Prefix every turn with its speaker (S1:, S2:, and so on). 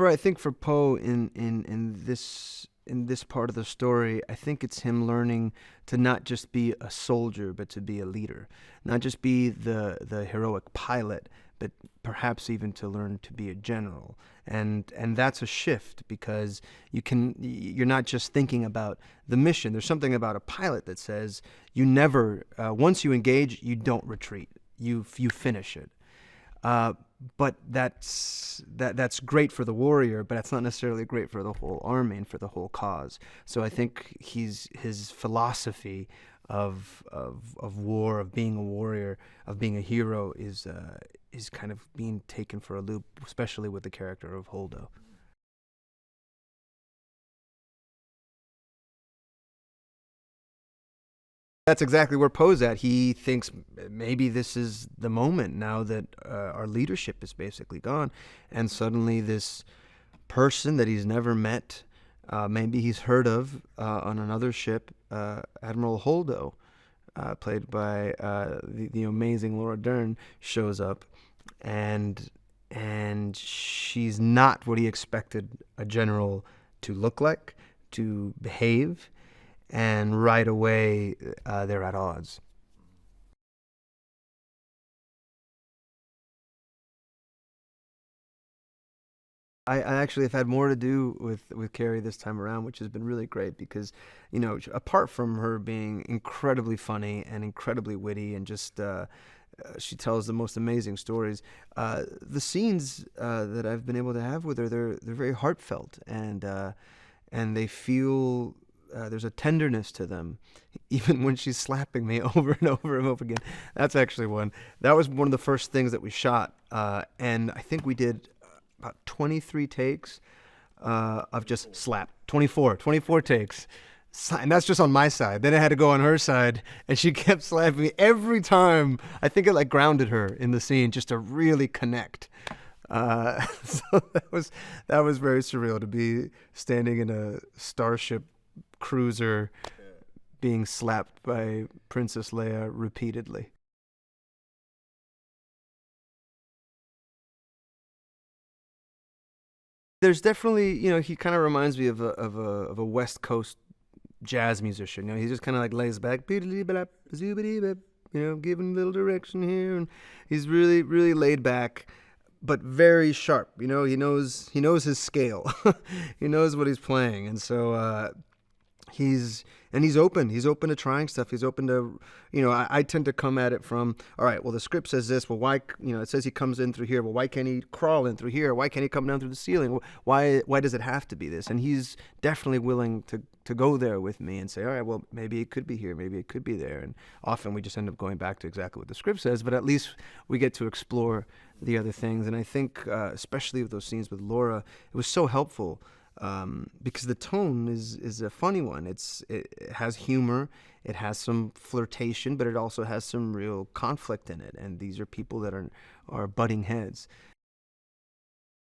S1: I think for Poe in this part of the story, I think it's him learning to not just be a soldier, but to be a leader, not just be the heroic pilot, but perhaps even to learn to be a general. And that's a shift because you're not just thinking about the mission. There's something about a pilot that says you never once you engage, you don't retreat. You finish it. Uh, but that's great for the warrior, but that's not necessarily great for the whole army and for the whole cause. So I think his philosophy of war, of being a warrior, of being a hero is kind of being taken for a loop, especially with the character of Holdo. That's exactly where Poe's at. He thinks maybe this is the moment now that our leadership is basically gone, and suddenly this person that he's never met, maybe he's heard of on another ship, Admiral Holdo, played by the amazing Laura Dern, shows up, and she's not what he expected a general to look like, to behave, and right away they're at odds. I actually have had more to do with Carrie this time around, which has been really great because, apart from her being incredibly funny and incredibly witty and just she tells the most amazing stories. The scenes that I've been able to have with her, they're very heartfelt and they feel there's a tenderness to them, even when she's slapping me over and over and over again. That's actually one. That was one of the first things that we shot, and I think we did about 23 takes of just slap. 24 takes. And that's just on my side. Then I had to go on her side, and she kept slapping me every time. I think it like grounded her in the scene just to really connect. So that was very surreal to be standing in a starship cruiser being slapped by Princess Leia repeatedly. There's definitely, he kind of reminds me of a West Coast jazz musician. He just kind of like lays back, giving a little direction here, and he's really, really laid back, but very sharp. He knows his scale. He knows what he's playing, and so he's he's open. He's open to trying stuff. He's open to, I tend to come at it from, all right, well, the script says this. Well, why, it says he comes in through here. Well, why can't he crawl in through here? Why can't he come down through the ceiling? Why does it have to be this? And he's definitely willing to go there with me and say, all right, well, maybe it could be here. Maybe it could be there. And often we just end up going back to exactly what the script says, but at least we get to explore the other things. And I think, especially with those scenes with Laura, it was so helpful because the tone is a funny one. It has humor, it has some flirtation, but it also has some real conflict in it. And these are people that are butting heads,